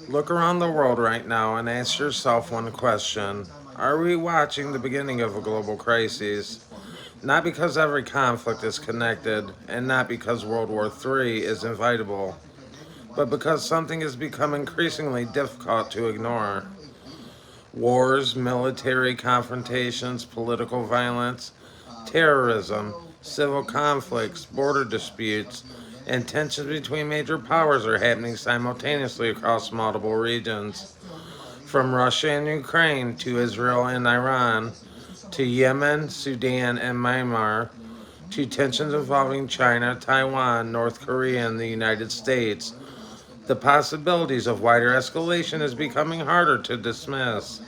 Look around the world right now and ask yourself one question. Are we watching the beginning of a global crisis? Not because every conflict is connected, and not because World War III is inevitable, but because something has become increasingly difficult to ignore. Wars, military confrontations, political violence, terrorism, civil conflicts, border disputes, and tensions between major powers are happening simultaneously across multiple regions. From Russia and Ukraine to Israel and Iran, to Yemen, Sudan, and Myanmar, to tensions involving China, Taiwan, North Korea, and the United States, the possibilities of wider escalation is becoming harder to dismiss.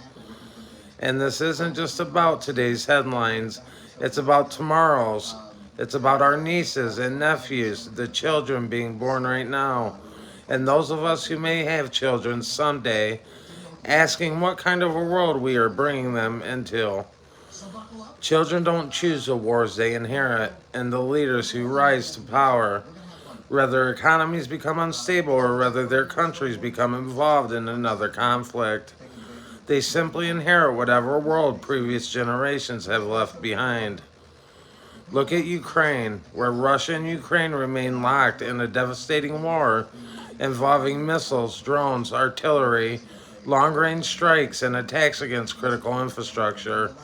And this isn't just about today's headlines, it's about tomorrow's. It's about our nieces and nephews, the children being born right now, and those of us who may have children someday, asking what kind of a world we are bringing them into. Children don't choose the wars they inherit and the leaders who rise to power. Whether economies become unstable or whether their countries become involved in another conflict. They simply inherit whatever world previous generations have left behind. Look at Ukraine, where Russia and Ukraine remain locked in a devastating war involving missiles, drones, artillery, long range strikes, and attacks against critical infrastructure.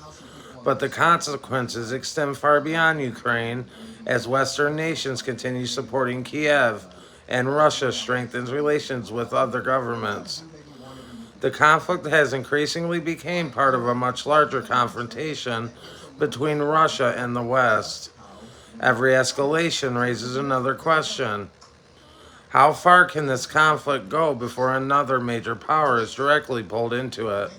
But the consequences extend far beyond Ukraine as Western nations continue supporting Kiev and Russia strengthens relations with other governments. The conflict has increasingly become part of a much larger confrontation between Russia and the West. Every escalation raises another question. How far can this conflict go before another major power is directly pulled into it?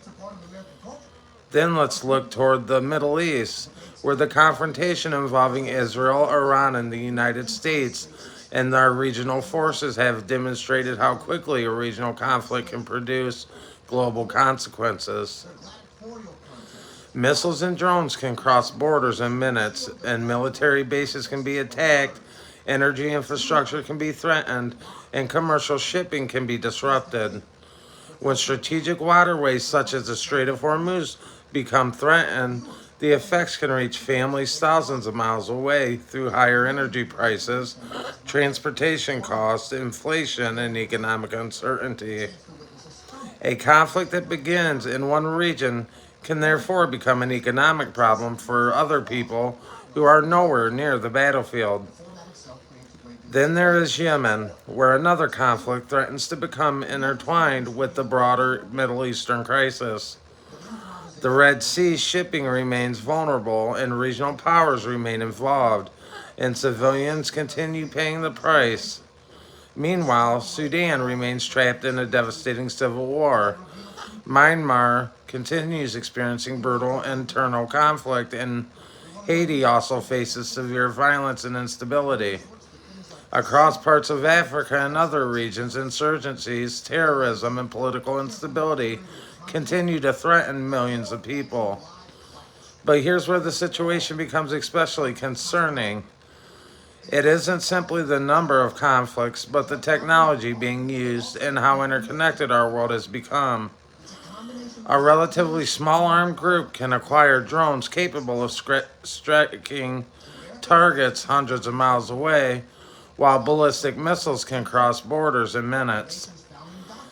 Then let's look toward the Middle East, where the confrontation involving Israel, Iran, and the United States and our regional forces have demonstrated how quickly a regional conflict can produce global consequences. Missiles and drones can cross borders in minutes, and military bases can be attacked, energy infrastructure can be threatened, and commercial shipping can be disrupted. When strategic waterways such as the Strait of Hormuz become threatened, the effects can reach families thousands of miles away through higher energy prices, transportation costs, inflation, and economic uncertainty. A conflict that begins in one region can therefore become an economic problem for other people who are nowhere near the battlefield. Then there is Yemen, where another conflict threatens to become intertwined with the broader Middle Eastern crisis. The Red Sea shipping remains vulnerable and regional powers remain involved, and civilians continue paying the price. Meanwhile, Sudan remains trapped in a devastating civil war. Myanmar continues experiencing brutal internal conflict, and Haiti also faces severe violence and instability. Across parts of Africa and other regions, insurgencies, terrorism, and political instability continue to threaten millions of people. But here's where the situation becomes especially concerning. It isn't simply the number of conflicts, but the technology being used and how interconnected our world has become. A relatively small armed group can acquire drones capable of striking targets hundreds of miles away, while ballistic missiles can cross borders in minutes.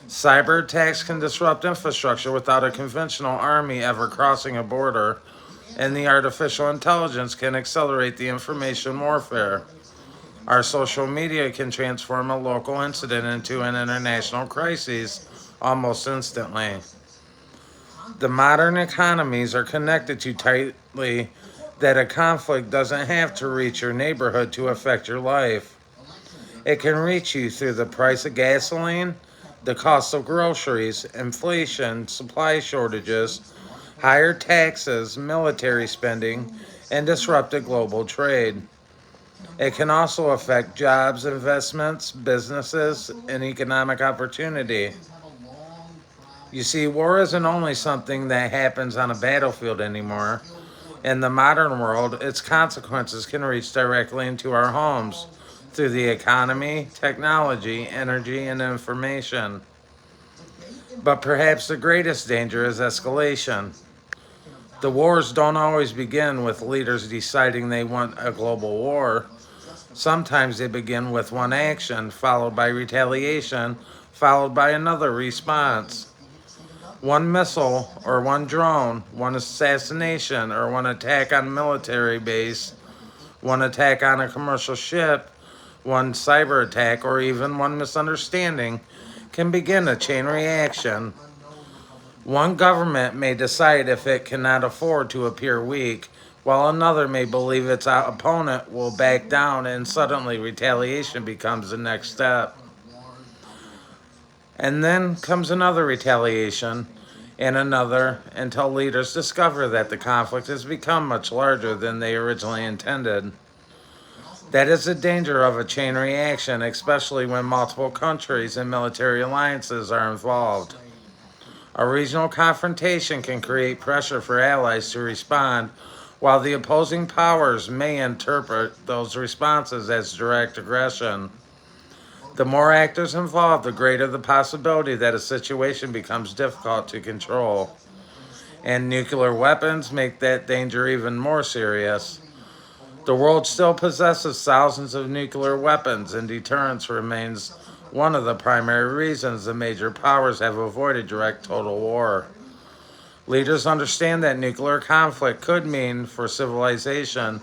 Cyber attacks can disrupt infrastructure without a conventional army ever crossing a border, and the artificial intelligence can accelerate the information warfare. Our social media can transform a local incident into an international crisis almost instantly. The modern economies are connected too tightly that a conflict doesn't have to reach your neighborhood to affect your life. It can reach you through the price of gasoline, the cost of groceries, inflation, supply shortages, higher taxes, military spending, and disrupted global trade. It can also affect jobs, investments, businesses, and economic opportunity. You see, war isn't only something that happens on a battlefield anymore. In the modern world, its consequences can reach directly into our homes through the economy, technology, energy, and information. But perhaps the greatest danger is escalation. The wars don't always begin with leaders deciding they want a global war. Sometimes they begin with one action, followed by retaliation, followed by another response. One missile or one drone, one assassination or one attack on a military base, one attack on a commercial ship, one cyber attack, or even one misunderstanding can begin a chain reaction. One government may decide if it cannot afford to appear weak, while another may believe its opponent will back down, and suddenly retaliation becomes the next step. And then comes another retaliation, and another, until leaders discover that the conflict has become much larger than they originally intended. That is the danger of a chain reaction, especially when multiple countries and military alliances are involved. A regional confrontation can create pressure for allies to respond, while the opposing powers may interpret those responses as direct aggression. The more actors involved, the greater the possibility that a situation becomes difficult to control. And nuclear weapons make that danger even more serious. The world still possesses thousands of nuclear weapons, and deterrence remains one of the primary reasons the major powers have avoided direct total war. Leaders understand that nuclear conflict could mean for civilization,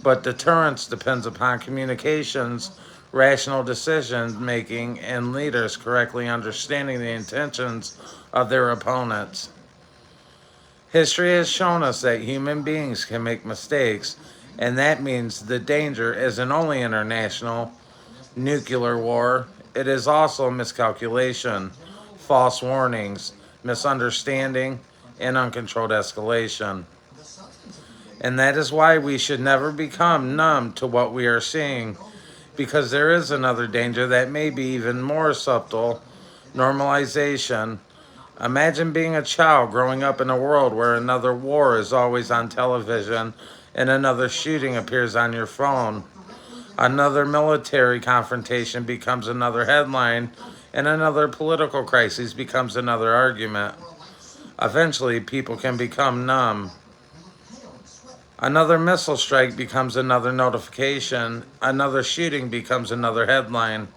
but deterrence depends upon communications, rational decision making, and leaders correctly understanding the intentions of their opponents. History has shown us that human beings can make mistakes, and that means the danger isn't only international nuclear war, it is also miscalculation, false warnings, misunderstanding, and uncontrolled escalation. And that is why we should never become numb to what we are seeing, because there is another danger that may be even more subtle: normalization. Imagine being a child growing up in a world where another war is always on television and another shooting appears on your phone. Another military confrontation becomes another headline, and another political crisis becomes another argument. Eventually, people can become numb. Another missile strike becomes another notification, another shooting becomes another headline,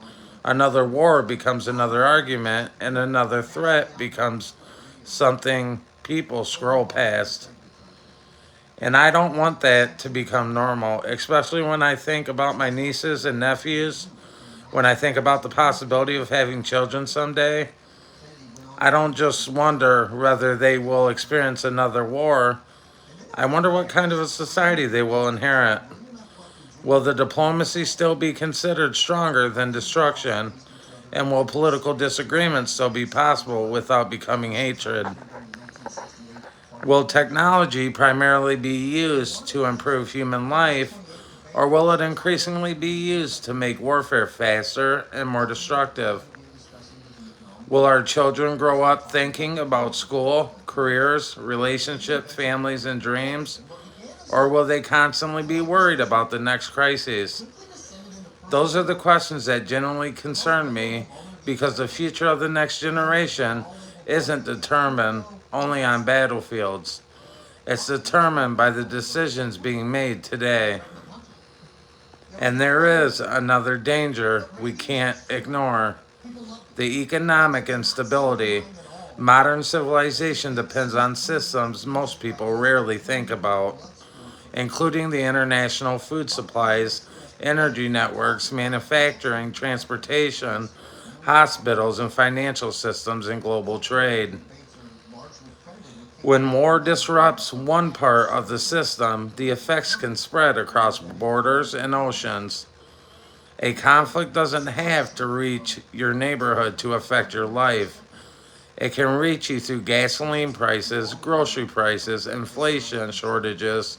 another war becomes another argument, and another threat becomes something people scroll past. And I don't want that to become normal, especially when I think about my nieces and nephews, when I think about the possibility of having children someday. I don't just wonder whether they will experience another war. I wonder what kind of a society they will inherit. Will the diplomacy still be considered stronger than destruction? And will political disagreements still be possible without becoming hatred? Will technology primarily be used to improve human life, or will it increasingly be used to make warfare faster and more destructive? Will our children grow up thinking about school, careers, relationships, families, and dreams? Or will they constantly be worried about the next crisis? Those are the questions that genuinely concern me, because the future of the next generation isn't determined only on battlefields. It's determined by the decisions being made today. And there is another danger we can't ignore: the economic instability. Modern civilization depends on systems most people rarely think about, including the international food supplies, energy networks, manufacturing, transportation, hospitals, and financial systems, and global trade. When war disrupts one part of the system, the effects can spread across borders and oceans. A conflict doesn't have to reach your neighborhood to affect your life. It can reach you through gasoline prices, grocery prices, inflation, shortages,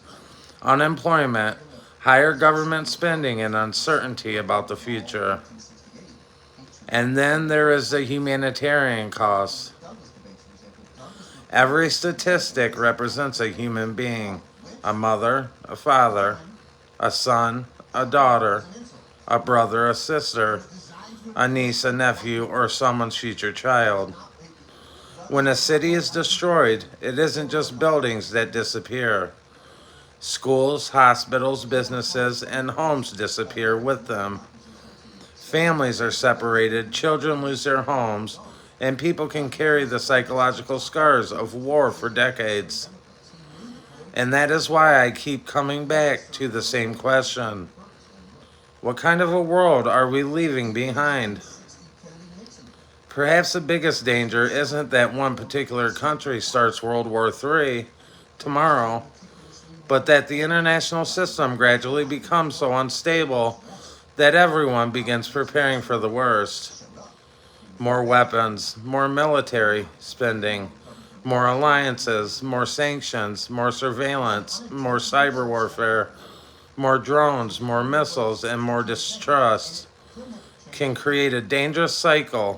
unemployment, higher government spending, and uncertainty about the future. And then there is the humanitarian cost. Every statistic represents a human being: a mother, a father, a son, a daughter, a brother, a sister, a niece, a nephew, or someone's future child. When a city is destroyed, it isn't just buildings that disappear. Schools, hospitals, businesses, and homes disappear with them. Families are separated, children lose their homes, and people can carry the psychological scars of war for decades. And that is why I keep coming back to the same question. What kind of a world are we leaving behind? Perhaps the biggest danger isn't that one particular country starts World War III tomorrow, but that the international system gradually becomes so unstable that everyone begins preparing for the worst. More weapons, more military spending, more alliances, more sanctions, more surveillance, more cyber warfare, more drones, more missiles, and more distrust can create a dangerous cycle.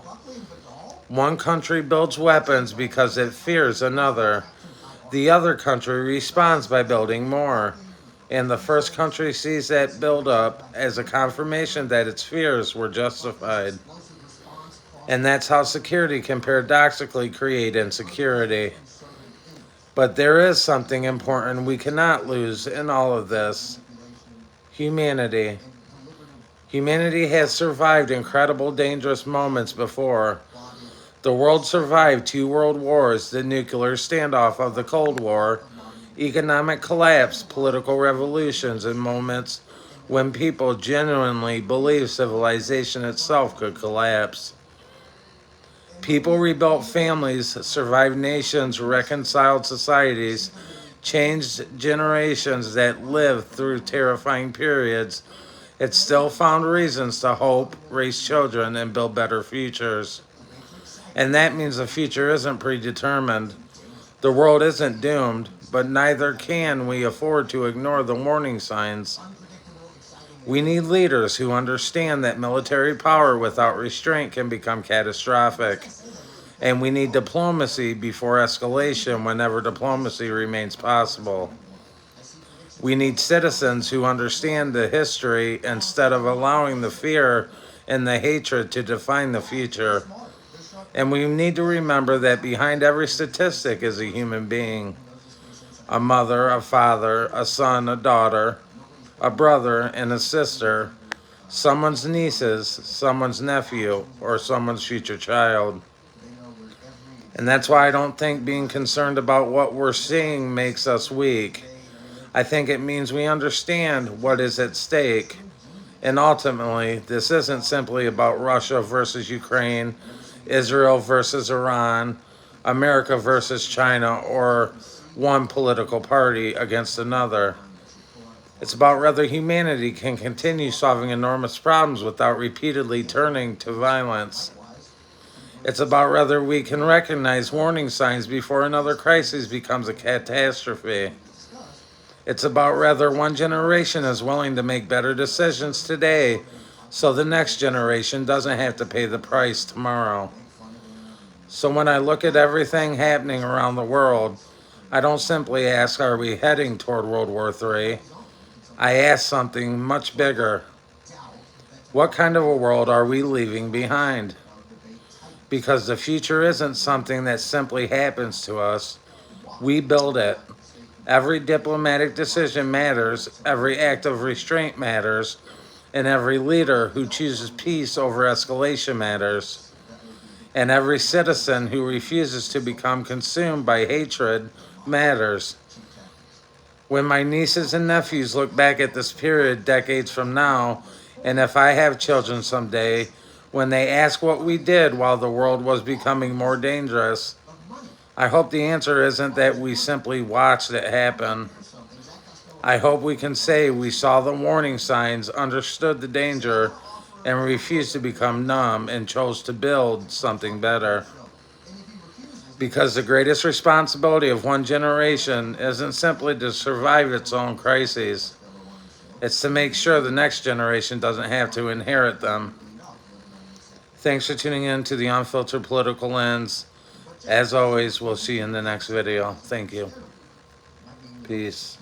One country builds weapons because it fears another. The other country responds by building more. And the first country sees that buildup as a confirmation that its fears were justified. And that's how security can paradoxically create insecurity. But there is something important we cannot lose in all of this: humanity. Humanity has survived incredible, dangerous moments before. The world survived 2 world wars, the nuclear standoff of the Cold War, economic collapse, political revolutions, and moments when people genuinely believed civilization itself could collapse. People rebuilt families, survived nations, reconciled societies, changed generations that lived through terrifying periods. It still found reasons to hope, raise children, and build better futures. And that means the future isn't predetermined. The world isn't doomed, but neither can we afford to ignore the warning signs. We need leaders who understand that military power without restraint can become catastrophic. And we need diplomacy before escalation whenever diplomacy remains possible. We need citizens who understand the history instead of allowing the fear and the hatred to define the future. And we need to remember that behind every statistic is a human being: a mother, a father, a son, a daughter, a brother, and a sister, someone's nieces, someone's nephew, or someone's future child. And that's why I don't think being concerned about what we're seeing makes us weak. I think it means we understand what is at stake. And ultimately, this isn't simply about Russia versus Ukraine, Israel versus Iran, America versus China, or one political party against another. It's about whether humanity can continue solving enormous problems without repeatedly turning to violence. It's about whether we can recognize warning signs before another crisis becomes a catastrophe. It's about whether one generation is willing to make better decisions today so the next generation doesn't have to pay the price tomorrow. So when I look at everything happening around the world, I don't simply ask, are we heading toward World War III? I ask something much bigger. What kind of a world are we leaving behind? Because the future isn't something that simply happens to us. We build it. Every diplomatic decision matters, every act of restraint matters, and every leader who chooses peace over escalation matters. And every citizen who refuses to become consumed by hatred matters. When my nieces and nephews look back at this period decades from now, and if I have children someday, when they ask what we did while the world was becoming more dangerous, I hope the answer isn't that we simply watched it happen. I hope we can say we saw the warning signs, understood the danger, and refused to become numb and chose to build something better. Because the greatest responsibility of one generation isn't simply to survive its own crises, it's to make sure the next generation doesn't have to inherit them. Thanks for tuning in to the Unfiltered Political Lens. As always, we'll see you in the next video. Thank you. Peace.